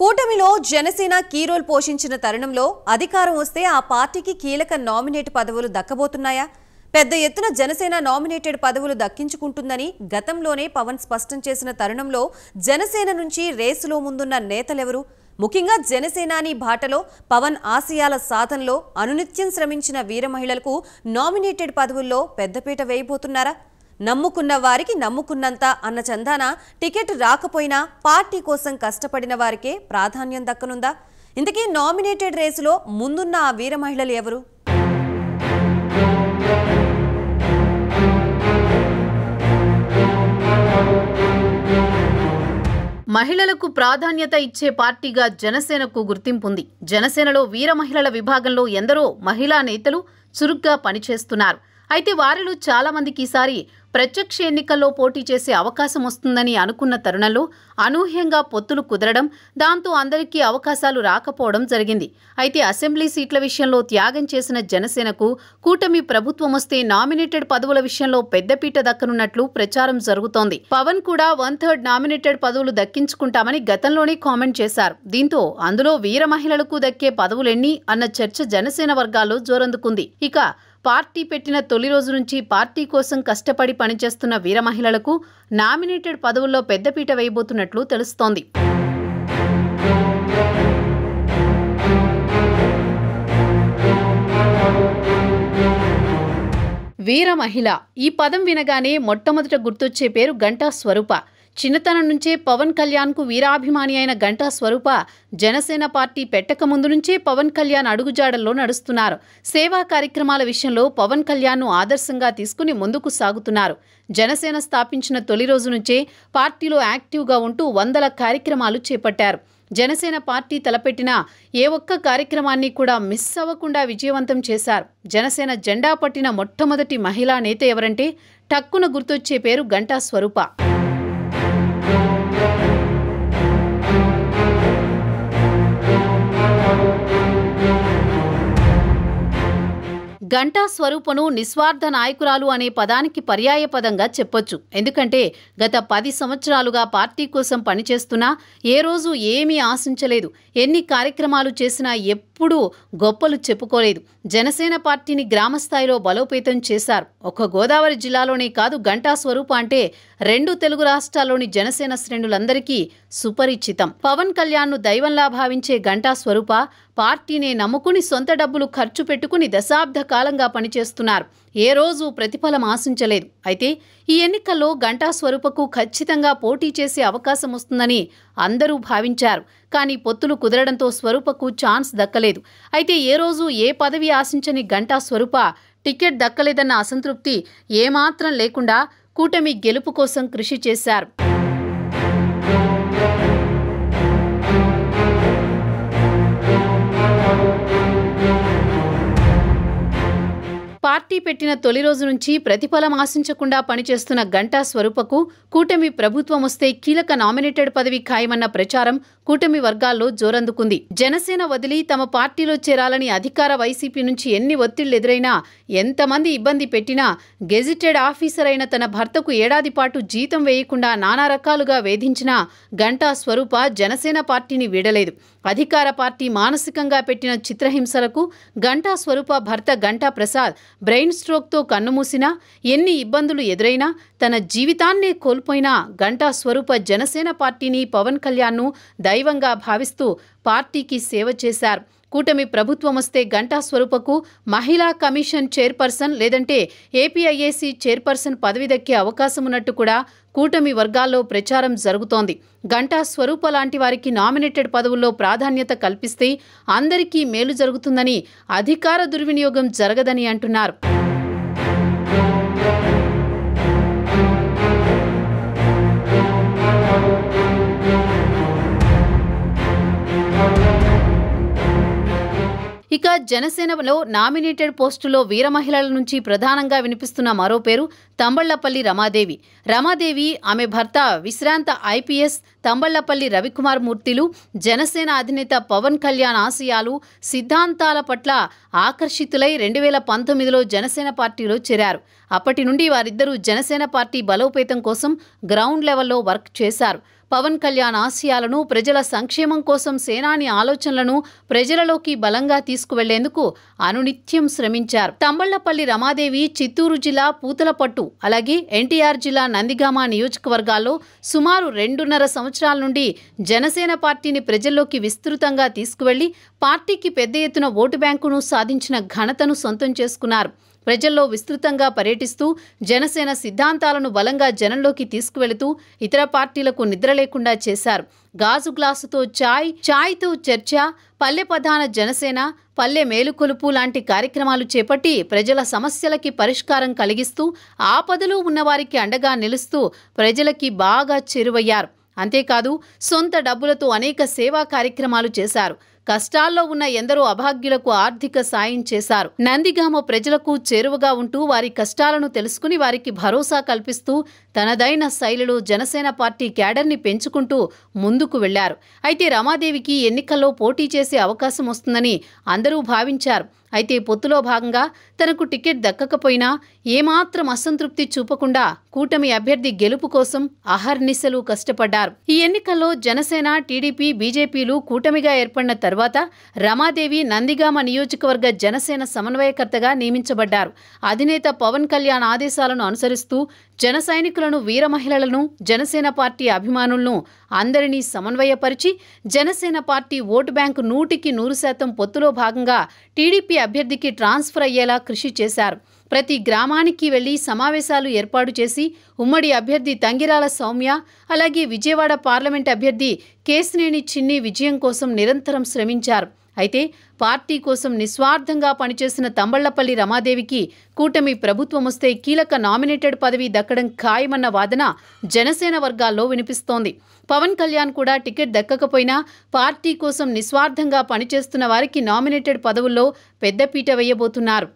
కూటమిలో Janasena key role పోషించిన తరుణంలో అధికారం వస్తే ఆ పార్టీకి కీలక నామినేట్ పదవులు దక్కబోతున్నాయా? పెద్ద ఎత్తున జనసేన నామినేటెడ్ పదవులు దక్కించుకుంటుందని గతంలోనే పవన్ స్పష్టం చేసిన తరుణంలో జనసేన నుంచి రేసులో ముందున్న నేతలెవరు? ముఖ్యంగా జనసేనాని బాటలో పవన్ ఆశయాల సాధనలో అనునిత్యం శ్రమించిన వీర మహిళలకు నామినేటెడ్ పదవుల్లో పెద్దపీట వేయబోతున్నారా? నమ్ముకున్న వారికి నమ్ముకున్నంత అన్న చందాన టికెట్ రాకపోయినా పార్టీ కోసం కష్టపడిన వారికే ప్రాధాన్యం దక్కనుందా? ఇంతకీ నామినేటెడ్ రేసులో ముందున్న ఆ వీర మహిళలు ఎవరు? మహిళలకు ప్రాధాన్యత ఇచ్చే పార్టీగా జనసేనకు గుర్తింపుంది. జనసేనలో వీర మహిళల విభాగంలో ఎందరో మహిళా నేతలు చురుగ్గా పనిచేస్తున్నారు. అయితే వారిలో చాలా మందికి ఈసారి ప్రత్యక్ష ఎన్నికల్లో పోటీ చేసే అవకాశం వస్తుందని అనుకున్న తరుణంలో అనూహ్యంగా పొత్తులు కుదరడం, దాంతో అందరికీ అవకాశాలు రాకపోవడం జరిగింది. అయితే అసెంబ్లీ సీట్ల విషయంలో త్యాగం చేసిన జనసేనకు కూటమి ప్రభుత్వం వస్తే నామినేటెడ్ పదవుల విషయంలో పెద్దపీట దక్కనున్నట్లు ప్రచారం జరుగుతోంది. పవన్ కూడా 1/3 నామినేటెడ్ పదవులు దక్కించుకుంటామని గతంలోనే కామెంట్ చేశారు. దీంతో అందులో వీర మహిళలకు దక్కే పదవులెన్ని అన్న చర్చ జనసేన వర్గాల్లో జోరందుకుంది. ఇక పార్టీ పెట్టిన తొలి రోజు నుంచి పార్టీ కోసం కష్టపడి పనిచేస్తున్న వీర మహిళలకు నామినేటెడ్ పదవుల్లో పెద్దపీట వేయబోతున్నట్లు తెలుస్తోంది. వీర మహిళ ఈ పదం వినగానే మొట్టమొదట గుర్తొచ్చే పేరు గంటా స్వరూప. చిన్నతనం నుంచే పవన్ కళ్యాణ్కు వీరాభిమాని అయిన గంటా స్వరూప జనసేన పార్టీ పెట్టక ముందు నుంచే పవన్ కళ్యాణ్ అడుగుజాడల్లో నడుస్తున్నారు. సేవా కార్యక్రమాల విషయంలో పవన్ కళ్యాణ్ను ఆదర్శంగా తీసుకుని ముందుకు సాగుతున్నారు. జనసేన స్థాపించిన తొలి రోజు నుంచే పార్టీలో యాక్టివ్గా ఉంటూ వందల కార్యక్రమాలు చేపట్టారు. జనసేన పార్టీ తలపెట్టిన ఏ ఒక్క కార్యక్రమాన్ని కూడా మిస్ అవ్వకుండా విజయవంతం చేశారు. జనసేన జెండా పట్టిన మొట్టమొదటి మహిళా నేత ఎవరంటే టక్కున గుర్తొచ్చే పేరు గంటా స్వరూప. గంటా స్వరూపను నిస్వార్థ నాయకురాలు అనే పదానికి పర్యాయపదంగా చెప్పొచ్చు. ఎందుకంటే గత 10 సంవత్సరాలుగా పార్టీ కోసం పనిచేస్తున్నా ఏ రోజు ఏమీ ఆశించలేదు. ఎన్ని కార్యక్రమాలు చేసినా ఎప్పుడూ గొప్పలు చెప్పుకోలేదు. జనసేన పార్టీని గ్రామస్థాయిలో బలోపేతం చేశారు. ఒక్క గోదావరి జిల్లాలోనే కాదు, గంటా స్వరూప అంటే 2 తెలుగు రాష్ట్రాల్లోని జనసేన శ్రేణులందరికీ సుపరిచితం. పవన్ కళ్యాణ్ను దైవంలా భావించే గంటా స్వరూప పార్టీనే నమ్ముకుని సొంత డబ్బులు ఖర్చు పెట్టుకుని దశాబ్ద కాలంగా పనిచేస్తున్నారు. ఏ రోజు ప్రతిఫలం ఆశించలేదు. అయితే ఈ ఎన్నికల్లో గంటా స్వరూపకు ఖచ్చితంగా పోటీ చేసే అవకాశం వస్తుందని అందరూ భావించారు. కానీ పొత్తులు కుదరడంతో స్వరూపకు ఛాన్స్ దక్కలేదు. అయితే ఏ రోజు ఏ పదవి ఆశించని గంటా స్వరూప టికెట్ దక్కలేదన్న అసంతృప్తి ఏమాత్రం లేకుండా కూటమి గెలుపు కోసం కృషి చేశారు. పార్టీ పెట్టిన తొలి రోజు నుంచి ప్రతిఫలం ఆశించకుండా పనిచేస్తున్న గంటా స్వరూపకు కూటమి ప్రభుత్వం వస్తే కీలక నామినేటెడ్ పదవి ఖాయమన్న ప్రచారం కూటమి వర్గాల్లో జోరందుకుంది. జనసేన వదిలి తమ పార్టీలో చేరాలని అధికార వైసీపీ నుంచి ఎన్ని ఒత్తిళ్లు ఎదురైనా, ఎంతమంది ఇబ్బంది పెట్టినా, గెజిటెడ్ ఆఫీసర్ అయిన తన భర్తకు ఏడాది పాటు జీతం వేయకుండా నానా రకాలుగా వేధించిన గంటా స్వరూప జనసేన పార్టీని వీడలేదు. అధికార పార్టీ మానసికంగా పెట్టిన చిత్రహింసలకు గంటా స్వరూప భర్త గంటా ప్రసాద్ బ్రెయిన్ స్ట్రోక్తో కన్నుమూసినా, ఎన్ని ఇబ్బందులు ఎదురైనా, తన జీవితాన్నే కోల్పోయినా గంటా స్వరూప జనసేన పార్టీని, పవన్ కళ్యాణ్ను దైవంగా భావిస్తూ పార్టీకి సేవ చేశారు. కూటమి ప్రభుత్వం వస్తే గంటా స్వరూపకు మహిళా కమిషన్ చైర్పర్సన్ లేదంటే ఏపీఐఏసీ చైర్పర్సన్ పదవి దక్కే అవకాశం ఉన్నట్టు కూడా కూటమి వర్గాల్లో ప్రచారం జరుగుతోంది. గంటా స్వరూప లాంటి వారికి నామినేటెడ్ పదవుల్లో ప్రాధాన్యత కల్పిస్తే అందరికీ మేలు జరుగుతుందని, అధికార దుర్వినియోగం జరగదని అంటున్నారు. ఇక జనసేనలో నామినేటెడ్ పోస్టులో వీర మహిళల నుంచి ప్రధానంగా వినిపిస్తున్న మరో పేరు తంబళ్లపల్లి రమాదేవి. రమాదేవి, ఆమె భర్త విశ్రాంత ఐపీఎస్ తంబళ్లపల్లి రవికుమార్ మూర్తిలు జనసేన అధినేత పవన్ కళ్యాణ్ ఆశయాలు, సిద్ధాంతాల పట్ల ఆకర్షితులై 2019లో జనసేన పార్టీలో చేరారు. అప్పటి నుండి వారిద్దరూ జనసేన పార్టీ బలోపేతం కోసం గ్రౌండ్ లెవెల్లో వర్క్ చేశారు. పవన్ కళ్యాణ్ ఆశయాలను, ప్రజల సంక్షేమం కోసం సేనాని ఆలోచనలను ప్రజలలోకి బలంగా తీసుకువెళ్లేందుకు అనునిత్యం శ్రమించారు. తంబళ్లపల్లి రమాదేవి చిత్తూరు జిల్లా పూతలపట్టు, అలాగే ఎన్టీఆర్ జిల్లా నందిగామ నియోజకవర్గాల్లో సుమారు 2.5 సంవత్సరాల నుండి జనసేన పార్టీని ప్రజల్లోకి విస్తృతంగా తీసుకువెళ్లి పార్టీకి పెద్ద ఎత్తున ఓటు బ్యాంకును సాధించిన ఘనతను సొంతం చేసుకున్నారు. ప్రజల్లో విస్తృతంగా పర్యటిస్తూ జనసేన సిద్ధాంతాలను బలంగా జనంలోకి తీసుకువెళుతూ ఇతర పార్టీలకు నిద్ర లేకుండా చేశారు. గాజు గ్లాసుతో ఛాయ్తో చర్చ, పల్లె ప్రధాన జనసేన, పల్లె మేలుకొలుపు లాంటి కార్యక్రమాలు చేపట్టి ప్రజల సమస్యలకి పరిష్కారం కలిగిస్తూ ఆపదలో ఉన్నవారికి అండగా నిలుస్తూ ప్రజలకి బాగా చేరువయ్యారు. అంతేకాదు సొంత డబ్బులతో అనేక సేవా కార్యక్రమాలు చేశారు. కష్టాల్లో ఉన్న ఎందరో అభాగ్యులకు ఆర్థిక సాయం చేశారు. నందిగామ ప్రజలకు చేరువగా ఉంటూ వారి కష్టాలను తెలుసుకుని వారికి భరోసా కల్పిస్తూ తనదైన శైలిలో జనసేన పార్టీ క్యాడర్ని పెంచుకుంటూ ముందుకు వెళ్లారు. అయితే రమాదేవికి ఎన్నికల్లో పోటీ చేసే అవకాశం వస్తుందని అందరూ భావించారు. అయితే పొత్తులో భాగంగా తనకు టికెట్ దక్కకపోయినా ఏమాత్రం అసంతృప్తి చూపకుండా కూటమి అభ్యర్థి గెలుపు కోసం అహర్నిశలు కష్టపడ్డారు. ఈ ఎన్నికల్లో జనసేన, టీడీపీ, బీజేపీలు కూటమిగా ఏర్పడిన తర్వాత రమాదేవి నందిగామ నియోజకవర్గ జనసేన సమన్వయకర్తగా నియమించబడ్డారు. అధినేత పవన్ కళ్యాణ్ ఆదేశాలను అనుసరిస్తూ జన సైనికులను, వీర మహిళలను, జనసేన పార్టీ అభిమానులను అందరినీ సమన్వయపరిచి జనసేన పార్టీ ఓటు బ్యాంకు 100% పొత్తులో భాగంగా టీడీపీ అభ్యర్థికి ట్రాన్స్ఫర్ అయ్యేలా కృషి చేశారు. ప్రతి గ్రామానికి వెళ్లి సమావేశాలు ఏర్పాటు చేసి ఉమ్మడి అభ్యర్థి తంగిరాల సౌమ్య, అలాగే విజయవాడ పార్లమెంట్ అభ్యర్థి కేశినేని చిన్ని విజయం కోసం నిరంతరం శ్రమించారు. అయితే పార్టీ కోసం నిస్వార్థంగా పనిచేసిన తంబళ్లపల్లి రమాదేవికి కూటమి ప్రభుత్వం వస్తే కీలక నామినేటెడ్ పదవి దక్కడం ఖాయమన్న వాదన జనసేన వర్గాల్లో వినిపిస్తోంది. పవన్ కళ్యాణ్ కూడా టికెట్ దక్కకపోయినా పార్టీ కోసం నిస్వార్థంగా పనిచేస్తున్న వారికి నామినేటెడ్ పదవుల్లో పెద్దపీట వేయబోతున్నారు.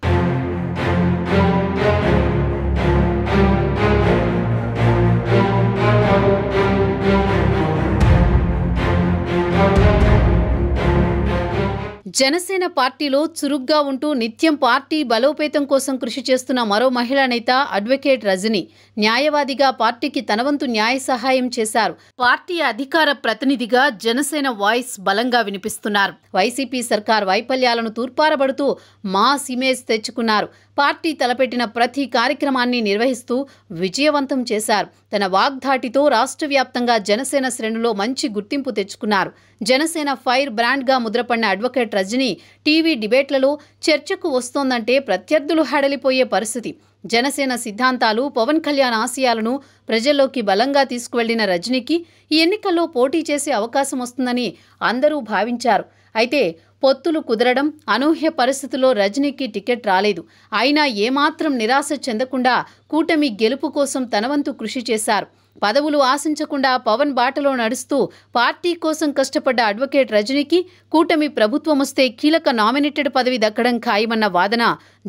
జనసేన పార్టీలో చురుగ్గా ఉంటూ నిత్యం పార్టీ బలోపేతం కోసం కృషి చేస్తున్న మరో మహిళా నేత అడ్వకేట్ రజని న్యాయవాదిగా పార్టీకి తనవంతు న్యాయ సహాయం చేశారు. పార్టీ అధికార ప్రతినిధిగా జనసేన వాయిస్ బలంగా వినిపిస్తున్నారు. వైసీపీ సర్కార్ వైఫల్యాలను తూర్పారబడుతూ మాస్ ఇమేజ్ తెచ్చుకున్నారు. పార్టీ తలపెట్టిన ప్రతి కార్యక్రమాన్ని నిర్వహిస్తూ విజయవంతం చేశారు. తన వాగ్ధాటితో రాష్ట్ర వ్యాప్తంగా జనసేన శ్రేణులో మంచి గుర్తింపు తెచ్చుకున్నారు. జనసేన ఫైర్ బ్రాండ్గా ముద్రపడిన అడ్వకేట్ రజని టీవీ డిబేట్లలో చర్చకు వస్తోందంటే ప్రత్యర్థులు హడలిపోయే పరిస్థితి. జనసేన సిద్ధాంతాలు, పవన్ కళ్యాణ్ ఆశయాలను ప్రజల్లోకి బలంగా తీసుకువెళ్లిన రజనీకి ఈ ఎన్నికల్లో పోటీ చేసే అవకాశం వస్తుందని అందరూ భావించారు. అయితే పొత్తులు కుదరడం, అనూహ్య పరిస్థితుల్లో రజనీకి టికెట్ రాలేదు. అయినా ఏమాత్రం నిరాశ చెందకుండా కూటమి గెలుపు కోసం తనవంతు కృషి చేశారు. పదవులు ఆశించకుండా పవన్ బాటలో నడుస్తూ పార్టీ కోసం కష్టపడ్డ అడ్వకేట్ రజనీకి కూటమి ప్రభుత్వం వస్తే కీలక నామినేటెడ్ పదవి దక్కడం ఖాయమన్న వాదన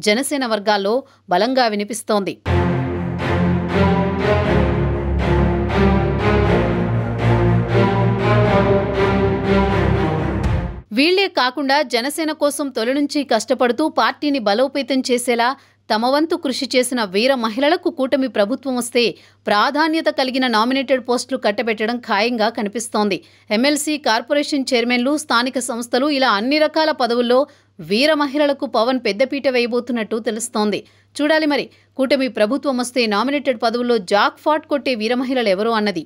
జనసేన వర్గాల్లో బలంగా వినిపిస్తోంది. వీళ్లే కాకుండా జనసేన కోసం తొలి నుంచి కష్టపడుతూ పార్టీని బలోపేతం చేసేలా తమ వంతు కృషి చేసిన వీర మహిళలకు కూటమి ప్రభుత్వం వస్తే ప్రాధాన్యత కలిగిన నామినేటెడ్ పోస్టులు కట్టబెట్టడం ఖాయంగా కనిపిస్తోంది. ఎమ్మెల్సీ, కార్పొరేషన్ చైర్మన్లు, స్థానిక సంస్థలు ఇలా అన్ని రకాల పదవుల్లో వీర మహిళలకు పవన్ పెద్దపీట వేయబోతున్నట్టు తెలుస్తోంది. చూడాలి మరి కూటమి ప్రభుత్వం వస్తే నామినేటెడ్ పదవుల్లో జాక్ ఫాట్ కొట్టే వీర మహిళలు ఎవరో అన్నది.